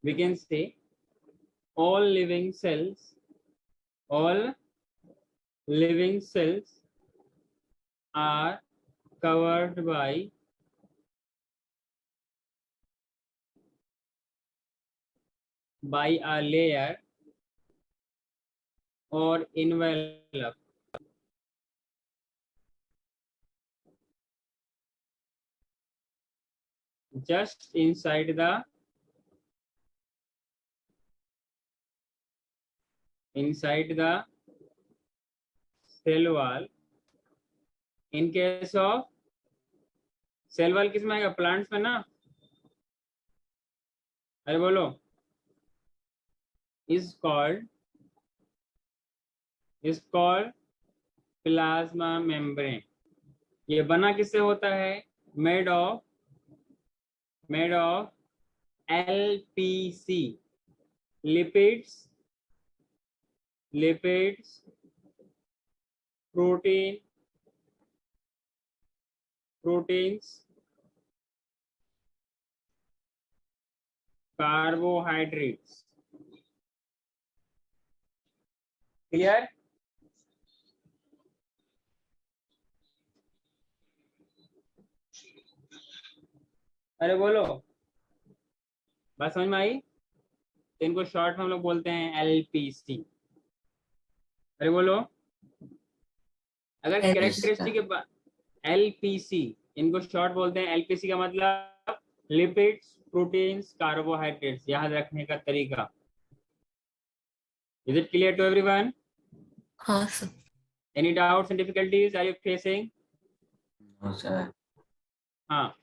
we can say all living cells are covered by a layer or envelope just inside the cell wall. In case of cell wall किस में आएगा? Plants में ना? अरे बोलो। is called plasma membrane. ये बना किससे होता है? made of LPC, lipids, proteins, carbohydrates. Clear? अरे बोलो, बात समझ में आई? तो इनको शॉर्ट में हम लोग बोलते हैं LPC। अरे बोलो, अगर कैरेक्टरिस्टिक के बाद LPC, इनको शॉर्ट बोलते हैं। LPC का मतलब लिपिड्स, प्रोटीन्स, कार्बोहाइड्रेट्स। याद रखने का तरीका। Is it clear to everyone? हाँ sir. Any doubts and difficulties are you facing? No sir. हाँ,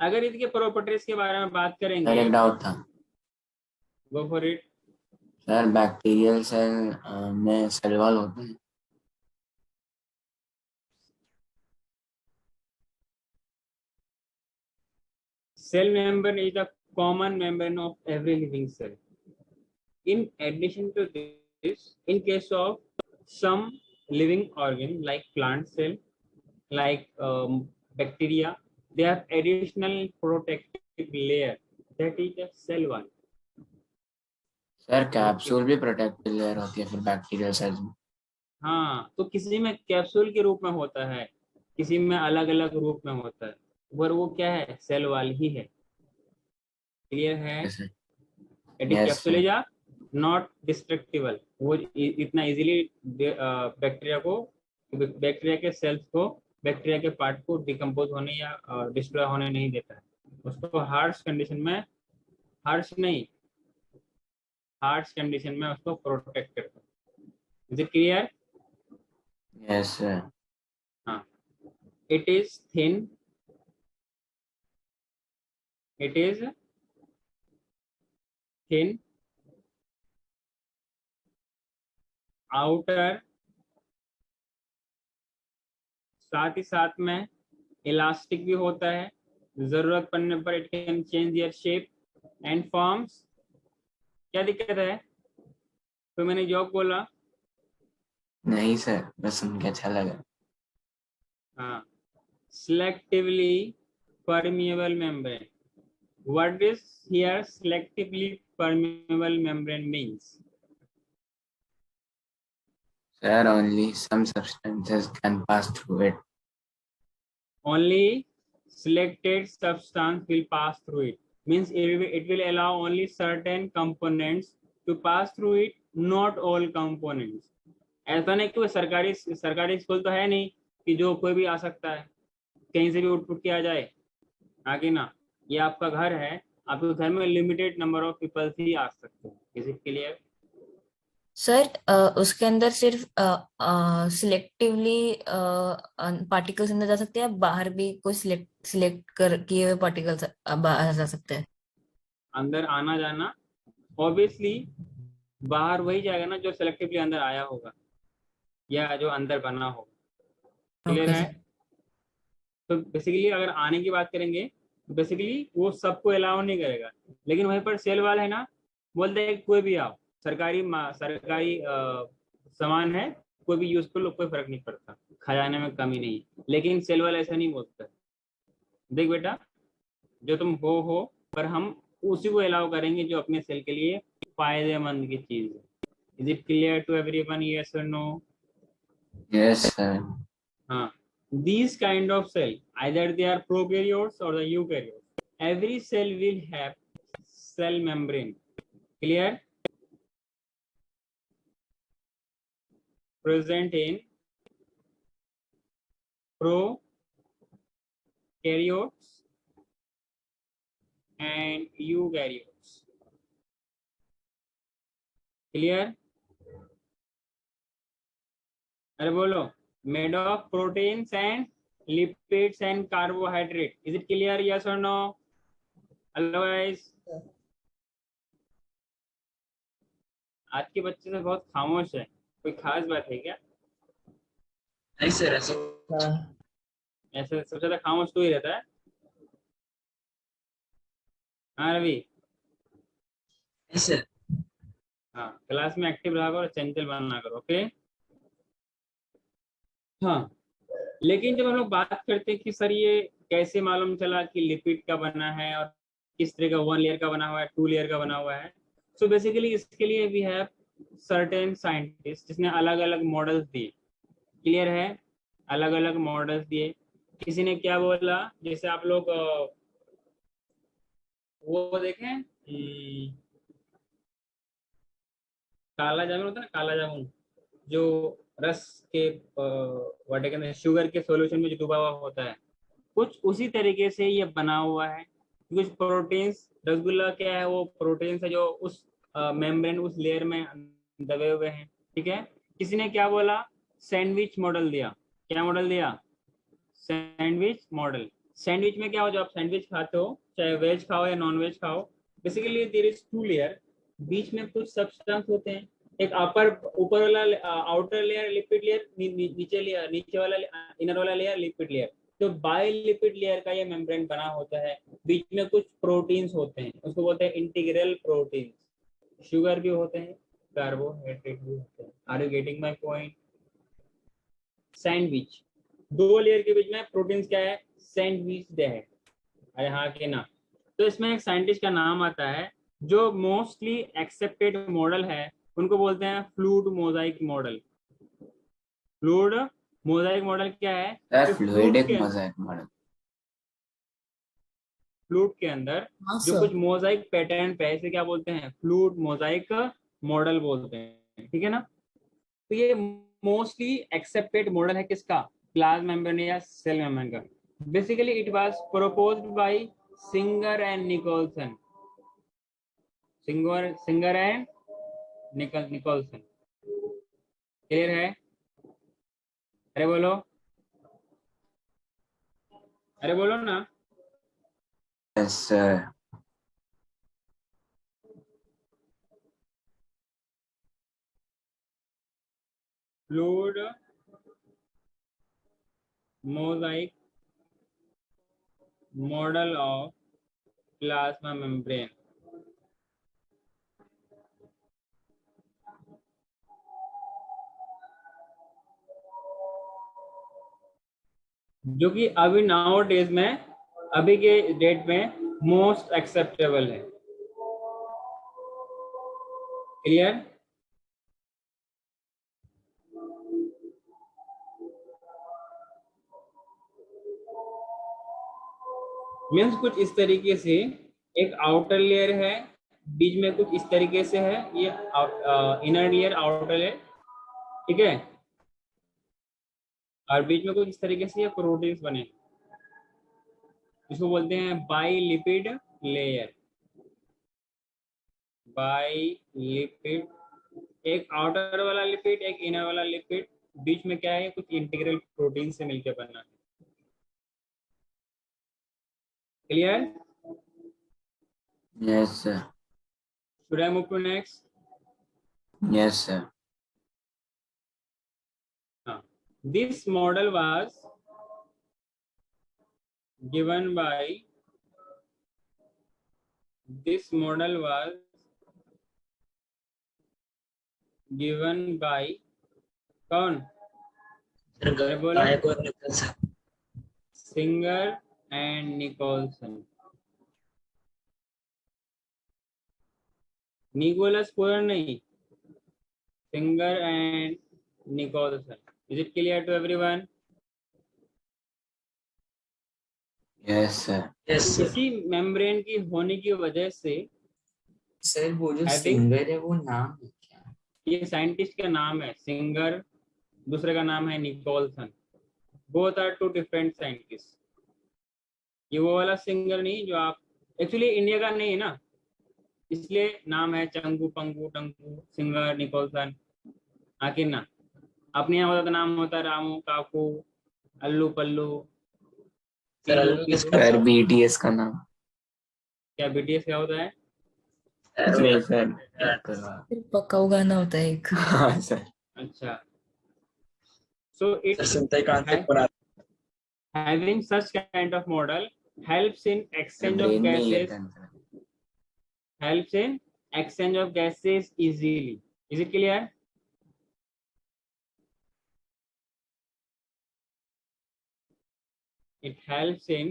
अगर इसके प्रॉपर्टीज के बारे में बात सर करेंगे, एक डाउट था go for it. Sir, bacterial cell में सेल वॉल होते हैं? Cell membrane is the common membrane of every living cell. In addition to this, in case of some living organ like plant cell, like bacteria, they have additional protective layer, that is the cell wall. Sir capsule भी protective layer होती है फिर bacterial cells में? हाँ, तो किसी में capsule के रूप में होता है, किसी में अलग अलग रूप में होता है, पर वो क्या है? सेल वॉल ही है। क्लियर है? Yes sir. It is Yes, capsulae are not destructible. वो इतना इजीली बैक्टीरिया के सेल्स को, बैक्टीरिया के पार्ट को डिकम्पोज होने या डिस्ट्रॉय होने नहीं देता है। उसको हार्श कंडीशन में, हार्श कंडीशन में उसको प्रोटेक्ट करता है। Is it clear? Yes sir. हाँ, इट इज थिन, outer साथ ही साथ में इलास्टिक भी होता है, जरूरत पड़ने पर it can change their shape and forms. क्या दिक्कत है? तो मैंने जॉब बोला। नहीं सर, बस सुन के अच्छा लगा। हाँ, selectively permeable membrane. What is here selectively permeable membrane means? Sir, only some substances can pass through it. Only selected substance will pass through it. Means it will allow only certain components to pass through it, not all components. ऐसा नहीं कि वो सरकारी school तो है नहीं कि जो कोई भी आ सकता है, कहीं से भी उठ के आ जाए। आगे ना, ये आपका घर है, आपके घर में लिमिटेड नंबर ऑफ पीपल ही आ सकते हैं। Is it clear? सर उसके अंदर सिर्फ सिलेक्टिवली पार्टिकल्स अंदर जा सकते हैं, बाहर भी कोई सिलेक्ट कर किए हुए पार्टिकल्स बाहर जा सकते हैं? अंदर आना जाना ऑब्वियसली बाहर वही जाएगा ना जो सेलेक्टिवली अंदर आया होगा या जो अंदर बना होगा। क्लियर ओके है? सर। तो बेसिकली अगर आने की बात करेंगे तो बेसिकली वो सबको अलाउ नहीं करेगा, लेकिन वहीं पर सेल वाला है ना, बोलते हैं कोई भी आओ, सरकारी सामान है, कोई भी यूज कर लो, कोई फर्क नहीं पड़ता, खजाने में कमी नहीं। लेकिन सेल वाला ऐसा नहीं बोलता। देख बेटा, जो तुम हो पर हम उसी को अलाउ करेंगे जो अपने सेल के लिए फायदेमंद की चीज है। Is it clear to everyone? Yes और नो? Yes, sir. हाँ, these kind of cell, either they are prokaryotes or the eukaryotes, every cell will have cell membrane. Clear? Present in prokaryotes and eukaryotes. Clear? अरे बोलो, made of proteins and lipids and carbohydrate. Is it clear? Yes or no? Otherwise, आज के बच्चे से बहुत खामोश है, कोई खास बात है क्या? नहीं सर, ऐसा ऐसे सबसे ज्यादा खामोश तो ही रहता है। हाँ रवि? नहीं सर। हाँ, क्लास में एक्टिव रहा करो और चंचल बनना करो। ओके? हाँ, लेकिन जब हम लोग बात करते हैं कि सर ये कैसे मालूम चला कि लिपिड का बना है और किस तरह का, 1 लेयर का बना हुआ है, 2 लेयर का बना हुआ है, सो बेसिकली इसके लिए वी हैव सर्टेन साइंटिस्ट जिसने अलग अलग मॉडल्स दिए। क्लियर है? अलग अलग मॉडल्स दिए। किसी ने क्या बोला, जैसे आप लोग वो देखें, काला जामुन होता है ना, काला जामुन जो रस के वाटर के अंदर शुगर के सॉल्यूशन में जो डूबा हुआ होता है, कुछ उसी तरीके से ये बना हुआ है। कुछ प्रोटीन्स, रसगुल्ला क्या है, वो प्रोटीन्स है जो उस मेम्ब्रेन, उस लेयर में दबे हुए हैं। ठीक है? किसी ने क्या बोला, सैंडविच मॉडल दिया। क्या मॉडल दिया? Sandwich model. सैंडविच में क्या हो, जो आप सैंडविच खाते हो, चाहे वेज खाओ या नॉन वेज खाओ, बेसिकली देयर इज 2 लेयर, बीच में कुछ सब्सटेंस होते हैं। एक ऊपर वाला आउटर लेयर लिपिड लेयर, नीचे वाला इनर वाला लेयर लिपिड लेयर। तो बाई लिपिड लेयर का ये मेम्ब्रेन बना होता है, बीच में कुछ प्रोटीन्स होते हैं, उसको बोलते हैं इंटीग्रल प्रोटीन्स। शुगर भी होते हैं, कार्बोहाइड्रेट भी होते हैं। Are you getting my point? Sandwich, 2 layer के बीच में प्रोटीन्स क्या है, सैंडविच है। अरे हाँ कि ना? तो इसमें एक साइंटिस्ट का नाम आता है, जो मोस्टली एक्सेप्टेड मॉडल है, उनको बोलते हैं fluid Mosaic model. Fluid Mosaic model क्या है? Sir, कि fluidic mosaic model. फ्लूइड के अंदर हाँ जो सर। कुछ मोजाइक पैटर्न पे, इसे क्या बोलते हैं? फ्लूइड मोजाइक मॉडल बोलते हैं। ठीक है ना? तो ये मोस्टली एक्सेप्टेड मॉडल है किसका? प्लाज्मा मेम्ब्रेन या सेल मेम्ब्रेन का। Basically it was proposed by Singer and Nicolson. Singer and Nicolson. Clear है? अरे बोलो, अरे बोलो ना। Yes, sir. Fluid mosaic model of plasma membrane. जो कि अभी नाउ डेज में, अभी के डेट में मोस्ट एक्सेप्टेबल है. क्लियर? मीन्स कुछ इस तरीके से एक आउटर लेयर है, बीच में कुछ इस तरीके से है, ये इनर लेयर आउटर लेयर, ठीक है, और बीच में कुछ इस तरीके से ये प्रोटीन्स बने, इसको बोलते हैं by lipid layer. By lipid, एक आउटर वाला लिपिड, एक इनर वाला लिपिड, बीच में क्या है, कुछ इंटीग्रल प्रोटीन से मिलकर बना है. Clear? Yes, sir. Should I move to next? Yes, sir. This model was given by कौन? सर बोलो. गायक और Nicolson. Singer and Nicolson. Nicholas Pooran नहीं, Singer and Nicolson. Is it clear to everyone? Yes, sir. Yes sir. इसी membrane की होने की वजह से, सर वो जो I think- सिंगर है वो नाम है क्या? ये साइंटिस्ट का नाम है सिंगर, दूसरे का नाम है Nicolson. Both are two different scientist. ये वो वाला सिंगर नहीं जो आप, एक्चुअली इंडिया का नहीं है ना, इसलिए नाम है चंगू पंगू टंगू, सिंगर निकोलसन. आखिर ना अपने यहाँ होता तो नाम होता रामू काकू अल्लू पल्लू. सर अल्लू किसका? सर BTS का नाम. क्या बीटीएस क्या होता है? नहीं सर. फिर पक्का गाना होता है एक. हाँ सर. अच्छा. So it सर सुनते ही कान से पुराना. having such kind of model helps in exchange of brain में ही gases, है sir. helps in exchange of gases easily. Is it clear? It helps in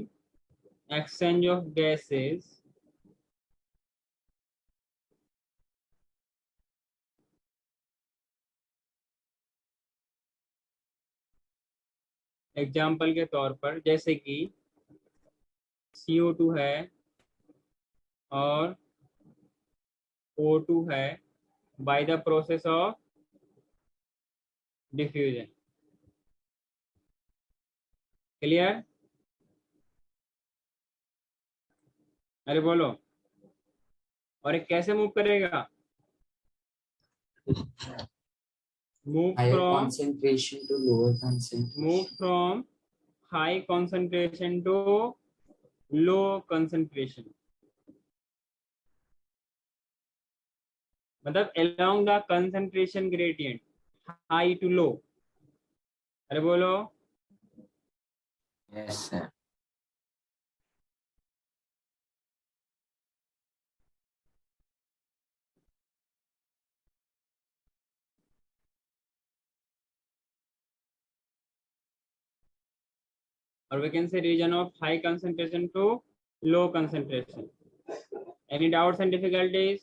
exchange of gases example के तौर पर, जैसे कि CO2 है और O2 है, by the process of diffusion. Clear? अरे बोलो. और एक कैसे मूव करेगा? Move Higher from concentration to lower concentration. move from high concentration to low concentration. मतलब along the concentration gradient, high to low. अरे बोलो. Yes, sir. Or we can say region of high concentration to low concentration. Any doubts and difficulties?